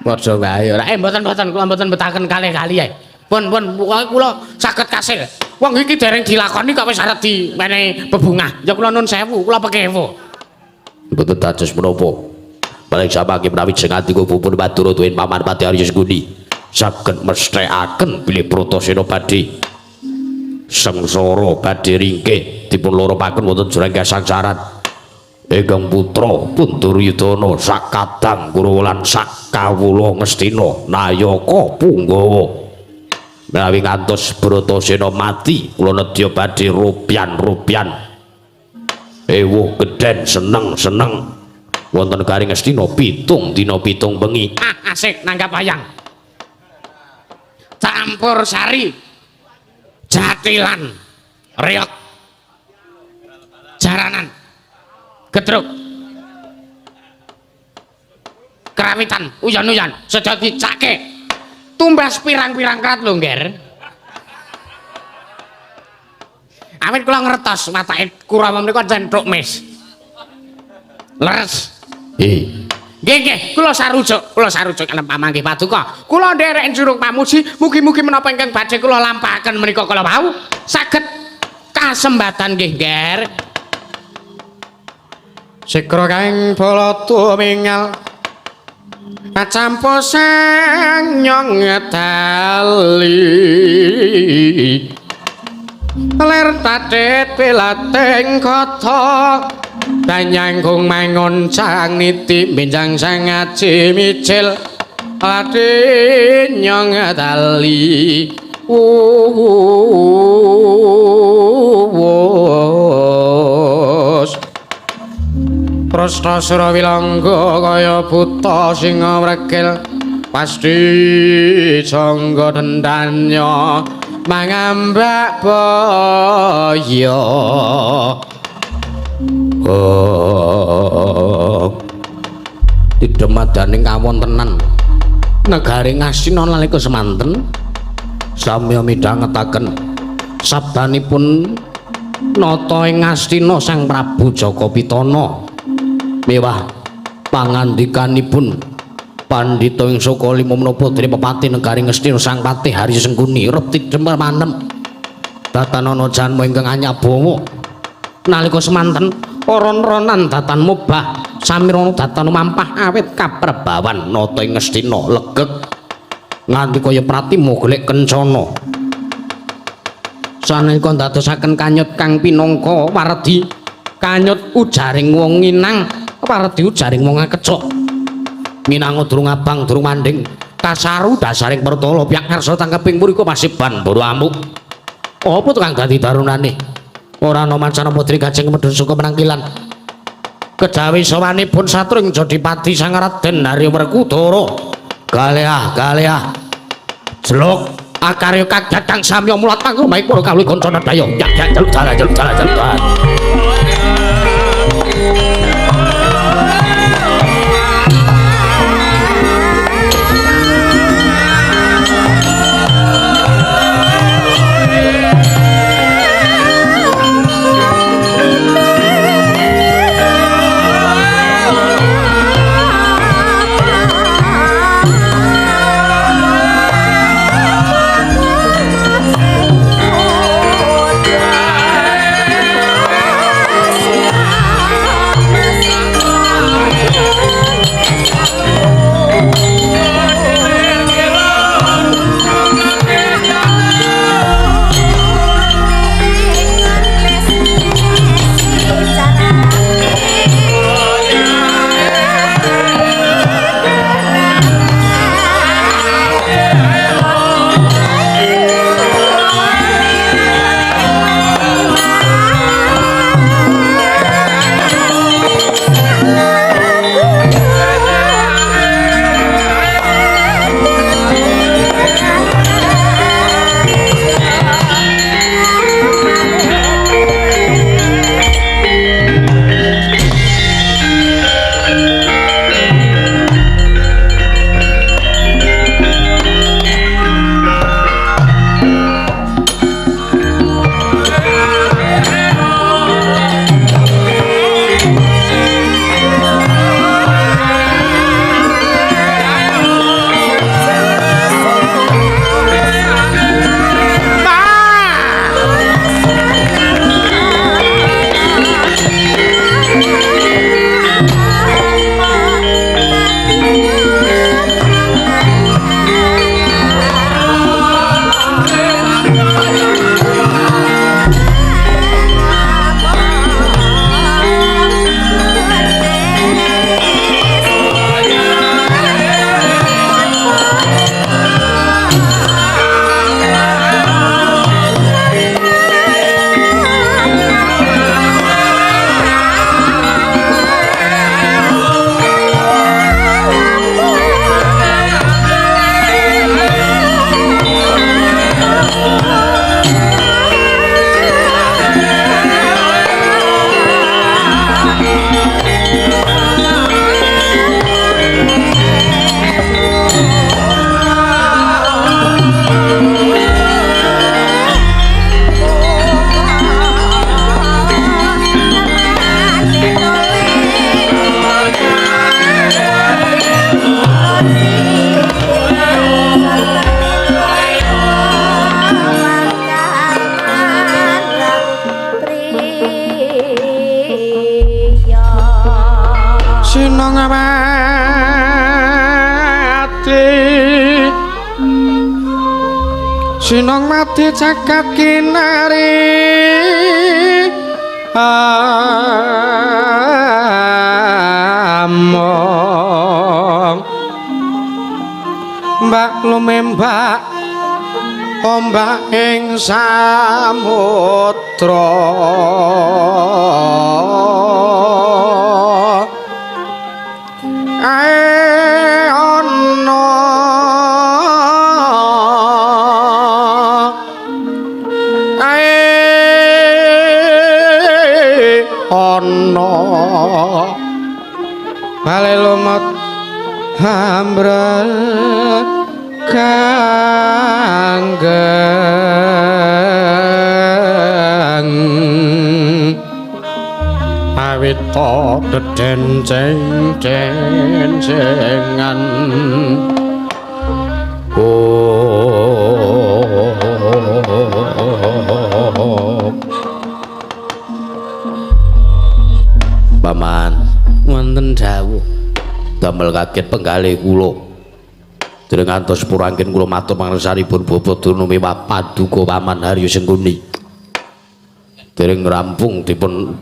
Padha wae ora. Mboten kula mboten betahaken kalih-kalih ae. Pun kula saged kasil. Wong iki dereng dilakoni kok wis arep dimenehi bebungah. Ya kula nuwun sewu, kula pekewo. Mboten dados menapa. Paling samangke menawi jengandika pupun matur tuwin Paman Pati Arya Sengkuni saged mesthekaken bilih Bratasena badhe sengsara badhe ringkih dipun loropaken wonten jurang kasangsaran. Ingkang putra Punduryudana sakadang Kurawa lan sakawula Ngastina Nayaka Punggawa. Menawi ngantos Bratasena mati kula nedya badhe rupyan ewuh gedhen seneng wonten negari Ngastina 7 dina 7 bengi. Asik nanggap wayang. Campur sari. Jatilan. Reog. Jaranan. Gedruk. Kerawitan, uyan-uyan, sedaya dicake. Tumbas pirang-pirang krat lho, Ngger. Awit kula ngertos watake Kurawa menika centruk mis. Leres. Nggih, kula sarujuk kalian pamanggih paduka. Kula nderek jurung pamuji, mugi-mugi menapa ingkang badhe kula lampahaken menika kala wau saged kasembatan nggih, Ngger. Sikra kaing bala tumingal acampo sanyong tali ler tadet pilateng kata danyangkung mangun sang niti benjang sang aji micil ati nyong tali wos Prastasura wilangga kaya buta singa wregel pasti jangga dendanya mangambak baya didemadaning kawontenan negari Ngastina nalika semanten samya midhangetaken sabdanipun nata ing Ngastina Sang Prabu Jaka Pitana mewah pangandikanipun Pandhita ing saka lima menapa Dripapati negari Ngastina Sang Patih Hari Sengkuni Repti Demar Manem datanana janma ingkang anyabawa nalika semanten ron-ronan datan mubah samirana datan mampah awit kaprabawan nata ing Ngastina legeg nganti kaya pratima golek kencana sanika ndadosaken kanyut kang pinangka wardi kanyut ujaring wong nginang wardi ujaring wong ngakecok minangka durung abang durung manding kasaru dasaring pertala piyak ngarsa tangkeping mriku pasiban bara amuk apa tukang dadi darunane ora ana mancana putri kajeng medhun saka penangkilan kejawi sawanipun satring Jodipati Sang Raden Harya Werkudara galeah jeluk akarya kagatang samya mulat pangrumahe para kawuli kanca nedaya yak jaluk dalan Sinong mati cakat kinari among mbak lumembak ombak ing samudra ambrel kanggeng awit to deden ceng-cengan Paman wonten dawuh damel kaget penggalih kula dereng ngantos purangken kula matur mangresanipun bobot dunumi paduka Paman Haryo Sengkuni dereng rampung dipun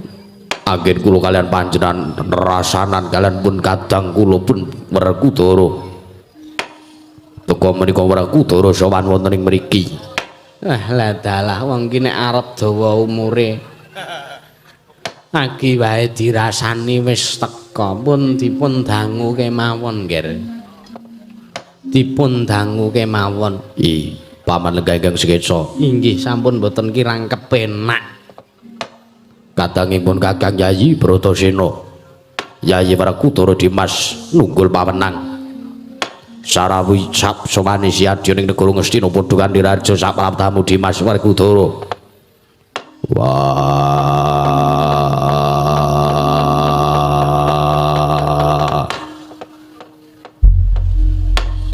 anggen kula kalian panjenengan rasanan kalian pun kadang kula pun Werkudara teka menika Werkudara sowan wonten ing mriki lah dalah wong ki nek arep dawa umure lagi wae dirasani wis teka pun dipun dangu kemawon nggih dipun dangu kemawon Paman Lenggahing Sekesa inggih sampun boten kirang kepenak kadangipun Kakang Yayi Bratasena Yayi Werkudara Dimas nunggul pawenang sarawi sap somani siadya ning negara Ngastina padha kanthi raja sak tamu Dimas Werkudara wah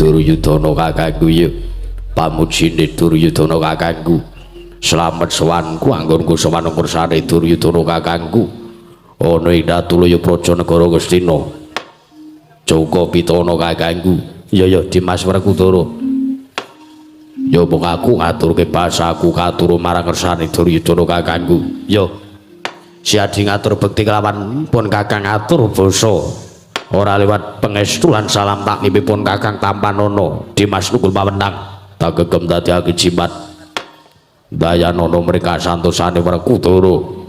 Duryudana kakangku ya pamujine Duryudana kakangku slamet sowanku anggonku sowan kersane Duryudana kakangku ana ing Datulaya Praja negara Ngastina Joko Pitana kakangku ya Dimas Werkudara ya mung aku ngaturke basaku katuru marang kersane Duryudana kakangku ya siadi ngatur bekti kelawan pun kakang atur basa ora lewat pangestu lan salam taknipun Kakang Tampanana Dimas nunggul pawenang tagegem dadiake jimat dayanana mereka santosane Werkudara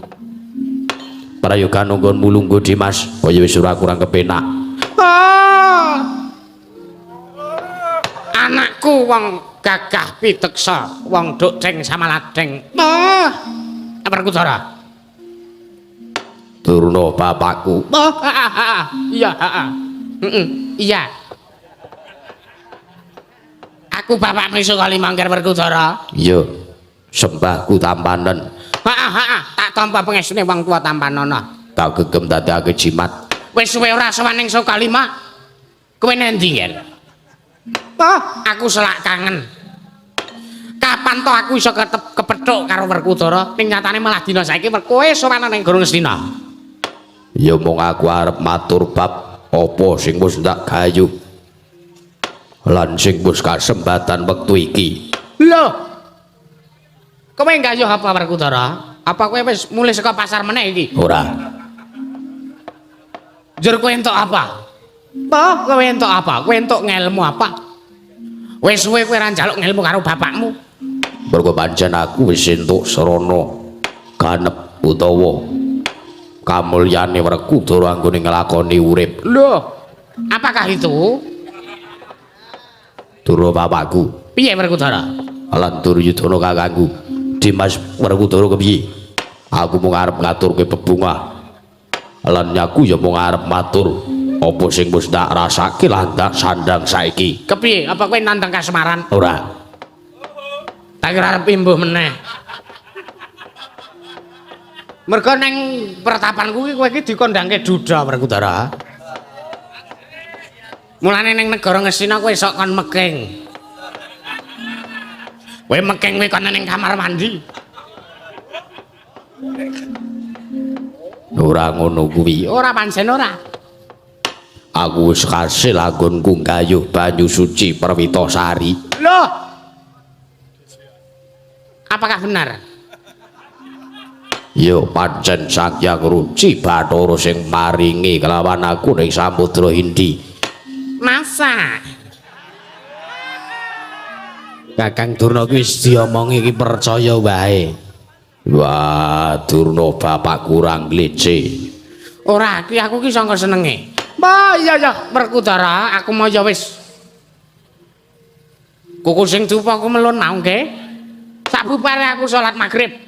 prayoga nunggon mulunggo Dimas kaya wis ora kurang kepenak anakku wong gagah piteksa wong duk ceng samaladeng Werkudara Durna bapakku iya iya aku bapakmu iso kali mangkir Werkudara iya sembahku Tampanen tak tampa pengestune wong tua Tampanana tak gegem dadake jimat wis suwe ora sawaning so kalima kowe nendi yen aku selak kangen kapan to aku iso kepethuk karo Werkudara ning nyatane malah dina saiki kowe sowan ning Guru Ngastina ya mung aku arep matur bab apa sing wis ndak gayuh lan sing wis kasempatan wektu iki lho kowe gayuh apa Werkudara apa kowe wis mulih saka pasar meneh iki ora jur kowe entuk apa kowe entuk apa kowe entuk ngelmu apa wis suwe kowe ora njaluk ngelmu karo bapakmu mergo pancen aku wis entuk sarana ganep utawa kamulyane Werkudara anggone nglakoni urip lho apakah itu Dura bapakku piye Werkudara lan Duryudana kakangku Dimas Werkudara kepiye aku mung arep ngaturke bebungah lan nyaku ya mung arep matur apa sing wis tak rasake lan tak sandang saiki kepiye apa kowe nandang kasemaran ora tak kira arep imbuh meneh mergo ning pertapanku iki kowe iki dikondhangke duda Werkudara mulane ning negara Ngastina kowe sok kon meking kowe meking kowe kon ning kamar mandi ora ngono kuwi ora pancen ora aku wis kasil anggonku gayuh banyu suci Perwitasari lho apakah benar yo pancen Sakyang Ruci Bathara sing maringi kelawan aku ning Samudra Hindi masa Kakang Durna wis diomongi iki percaya wae wah Durna bapak kurang glece ora iki aku ki sangka senenge iya Werkudara aku mau ya wis kuku sing dupa aku melun mau nggih sabubare aku salat magrib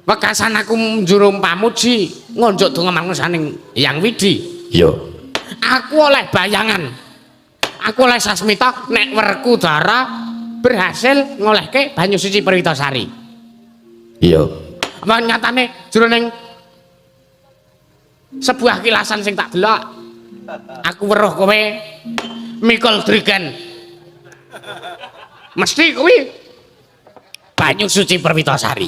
wekasan aku njur pamuji ngonjuk donga mangusaning Hyang Widi iya aku oleh bayangan. Aku oleh Sasmita nek Werkudara berhasil ngolehke banyu suci Perwitasari. Iya. Apa nyatane jroning sebuah kilasan sing tak delok aku weruh kowe mikul drigen. Mesti kuwi banyu suci Perwitasari.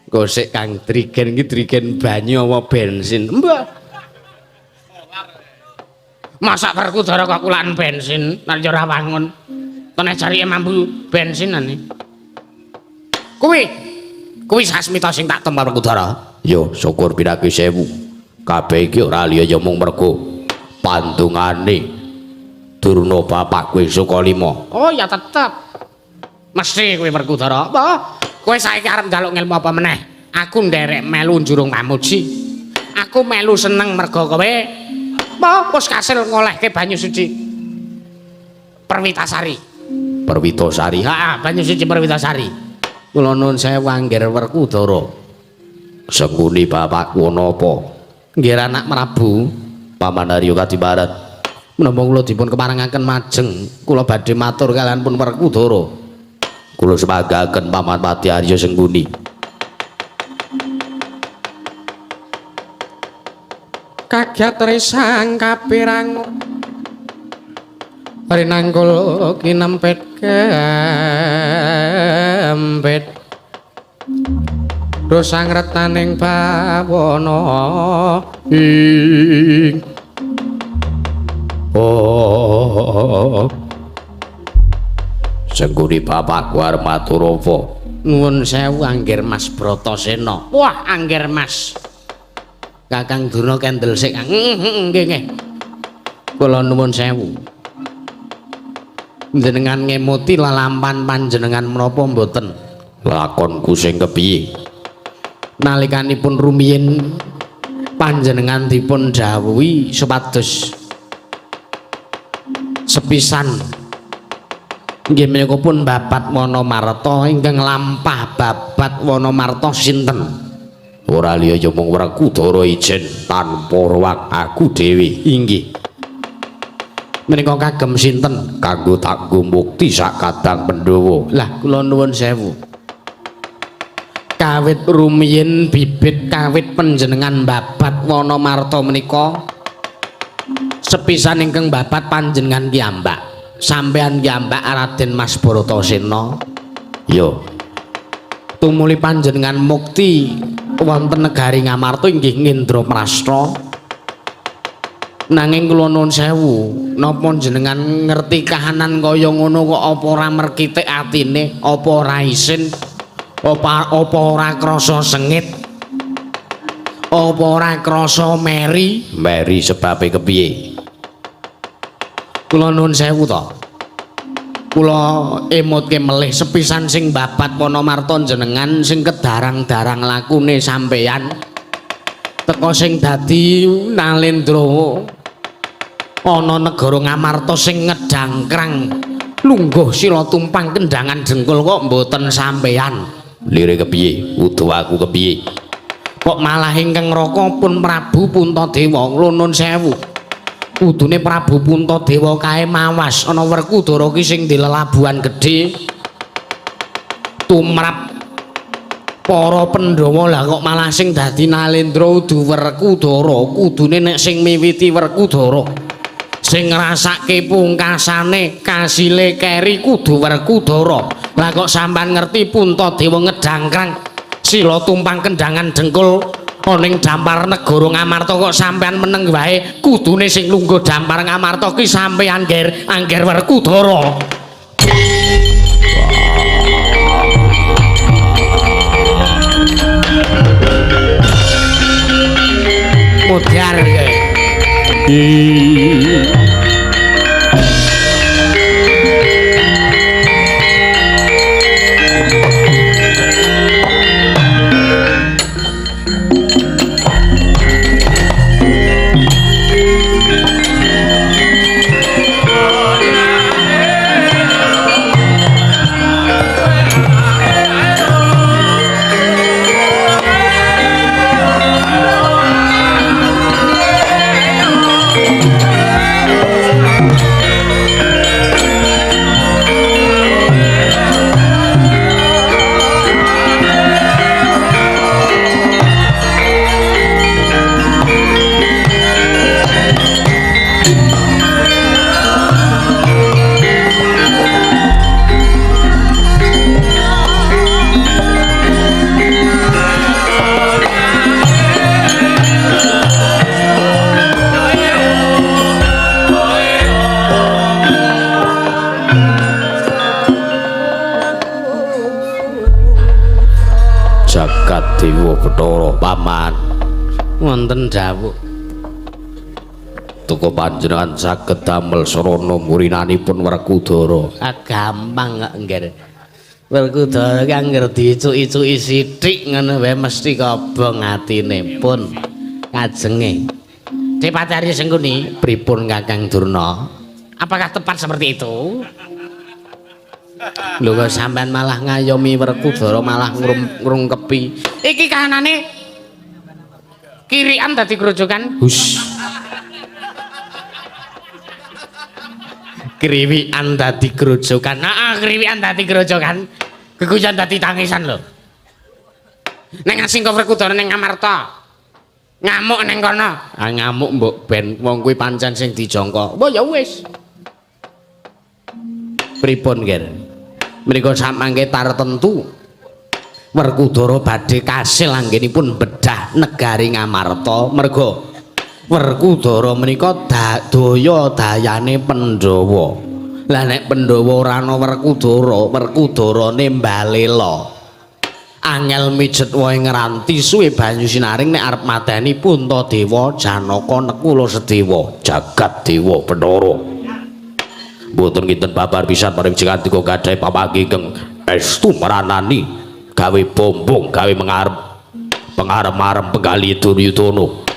Gosek Kang drigen iki drigen banyu apa bensin? Mbah. Masa Werkudara kok kulaan bensin, nek ora wangun. Tenek jarike mambu bensinan iki. Kuwi Sasmita sing tak tempa Werkudara. Yo, syukur pinaki sewu. Kabeh iki ora liya ya mung mergo pantungane Durna bapakku Sukalima. Oh ya tetep. Mesti kuwi Werkudara. Apa? Kowe saiki arep njaluk ngelmu apa meneh? Aku nderek melu njurung pamuji. Aku melu seneng mergo kowe apa wis kasil ngolehke banyu suci Perwitasari. Perwitasari. Heeh, banyu suci Perwitasari. Kula nuwun sewu Angger Werkudara. Senguni bapakku ana apa? Nggih anak Prabu. Paman Arya Kadipaten. Menapa kula dipun keparengaken majeng, kula badhe matur kaliyan pun Werkudara. Kula semagaken Paman Pati Arya Sengkuni. Kagyat resang kapirang rinangkul kinempet kempet dosang retaning bawana ing Sengkuni bapakku arep matur apa? nuwun sewu Angger Mas Bratasena. Wah Angger Mas Kakang Durna kendel sik Kang. Nggih nggih. Kula nuwun sewu. Jenengan ngemuti lalampahan panjenengan menapa mboten? Lakonku sing kepiye? Nalikanipun rumiyin panjenengan dipun dhawuhi supados sepisan nggih menika pun babat Wanamarta ingkang lampah babat Wanamarta sinten? Ora liya ya mung Werkudara ijen tanpa ruwak aku dhewe. Inggih. Menika kagem sinten? Kanggo takgo mukti sak kadang Pandhawa. Lah kula nuwun sewu. Kawit rumiyin bibit kawit panjenengan babat Wanamarta menika sepisan ingkang babat panjenengan piyambak. Sampeyan piyambak Raden Mas Bratasena. Yo. Tumuli panjenengan mukti wonten negari Ngamarta inggih Ngendraprasta. Nanging kula nuwun sewu, napa jenengan ngerti kahanan kaya ngono kok apa ora merkitik atine, apa ora isin, apa ora krasa sengit, apa ora krasa meri? Meri sebabe kepiye? Kula nuwun sewu to. Kula emutke melih sepisan sing babat Wanamarta jenengan sing kedarang-darang lakune sampeyan teka sing dadi Nalendra ana negara Ngamarta sing ngedangkrang lungguh sila tumpang kendangan dengkul kok mboten sampeyan. Lire kepiye? Udo aku kepiye? Kok malah ingkang raka pun Prabu Puntadewa. Kula nuwun sewu. Kudune Prabu Puntadewa kae mawas ana Werkudara ki sing dilelabuhan gedhe tumrap para Pandhawa. Lah kok malah sing dadi Nalendra udu Werkudara. Kudune nek sing miwiti Werkudara sing ngrasake pungkasane kasile keri kudu Werkudara. Lah kok sampean ngerti Puntadewa ngedangkrang sila tumpang kendangan dengkul ning dampar negara Ngamarta kok sampean meneng wae kudune sing lungguh dampar Ngamarta ki sampean Angger Werkudara. Mudyar iki. dewa Bathara. Paman wonten dawuh Toko panjenengan saged damel sarana murinanipun Werkudara. gampang kok ngger Werkudara kang ngerti icuk-icuki sithik ngono wae mesti kobong atinipun kajenge Dipatari Sengkuni pripun Kakang Durna apakah tepat seperti itu lho kok sampean malah ngayomi Werkudara malah ngrungkepi iki kahanane kirian dadi grojokan Hus. kriwikan dadi grojokan kriwikan dadi grojokan geguyan dadi tangisan lho ning asing kok Werkudara ning Ngamarta ngamuk ning kono ngamuk mbok ben wong kuwi pancen sing dijangka apa ya wis pripun nger menika samangke tartentu Werkudara badhe kasil anggenipun bedah negari Ngamarta merga Werkudara menika daya dayane Pandhawa. Lah nek Pandhawa ora ana Werkudarane mbalela. Angel mijet wae ngranti suwe banyu sinaring nek arep mateni Puntadewa Janaka Nekula Sedewa jagat dewa Bathara. Mboten kinten babar pisan marang Jengandika gadhahi pamangking estu maranani gawe bombong gawe pengarep-arep penggali Duryudana.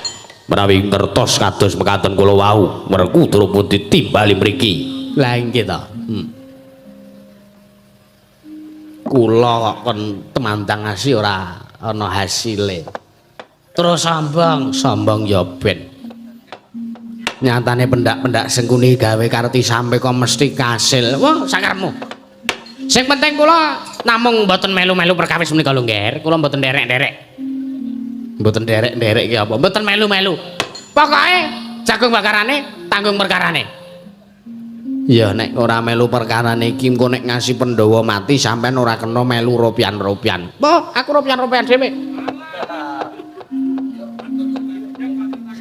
Menawi ngertos kados mekaten kula wau Werkudara pun ditimbali mriki. Lah nggih to. Kula kok kon temandang asih ora ana hasile. Terus sombong ya ben. Nyatane pendak-pendak Sengkuni gawe karti sampe kok mesti kasil. Wah, sakarepmu. Sing penting kula namung mboten melu-melu perkawis menika lho, Nger. Kula mboten derek-derek. Mboten derek-derek ki apa? Mboten melu-melu. Pokoke jagung bakarane tanggung perkarane. Ya nek ora melu perkarane iki engko nek ngasih Pandhawa mati sampean ora kena melu ropian-ropian. Mbah, aku ropian-ropian dhewe.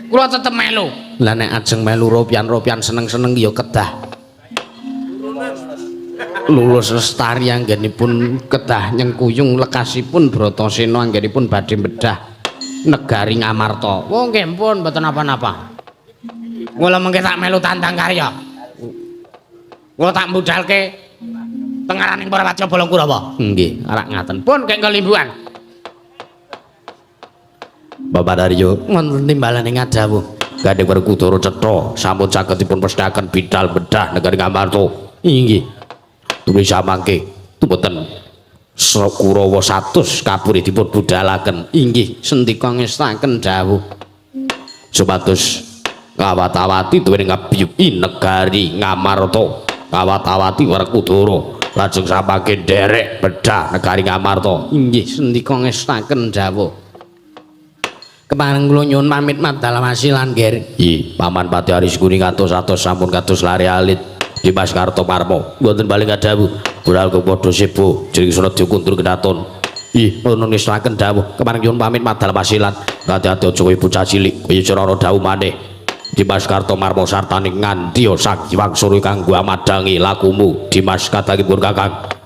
Kula tetep melu. Lah nek ajeng melu ropian-ropian seneng-seneng ya kedah. Lulus lestari anggenipun kedah nyengkuyung lekasipun Bratasena anggenipun badhe bedah negari Ngamarta. Oh nggih pun mboten napa-napa. Kula mengke tak melu tantang karya. Kula tak budalke tengaraning para Watya Bala Kurawa. Nggih, arak ngaten. Pun kek kelimbuhan. Bapak Daryo Wonten timbalane ngadhawuh. Gadhing Werkudara cetha sampun saged dipun pestaken bidal bedah negari Ngamarta. Inggih. Tuli samangke tumeten Kurawa 100 kapuri dipun budalaken. Inggih, sendika ngestaken dawuh. Supados Kawatawati duweni ngabiyuki negari Ngamarta. Kawatawati Werkudara lajeng samangke derek bedah negari Ngamarta. Inggih, sendika ngestaken dawuh. Kepareng kula nyuwun pamit madal wasilan, Ger. Nggih, Paman Pati Aris kuning atos-atos sampun kados lare alit. Dimas Kartomarmo mboten bali kadhawuh budal kepada sebo jeneng Suradya Kundur Kedaton. Ih, nuwun ngestaken dawuh kepareng nyuwun pamit madal wasilan. Hati-hati aja kowe bocah cilik kaya cara dawuh maneh. Dimas Kartomarmo sartane nganti sang Hyang Surya kanggo amadangi lakumu Dimas katangipun Kakang.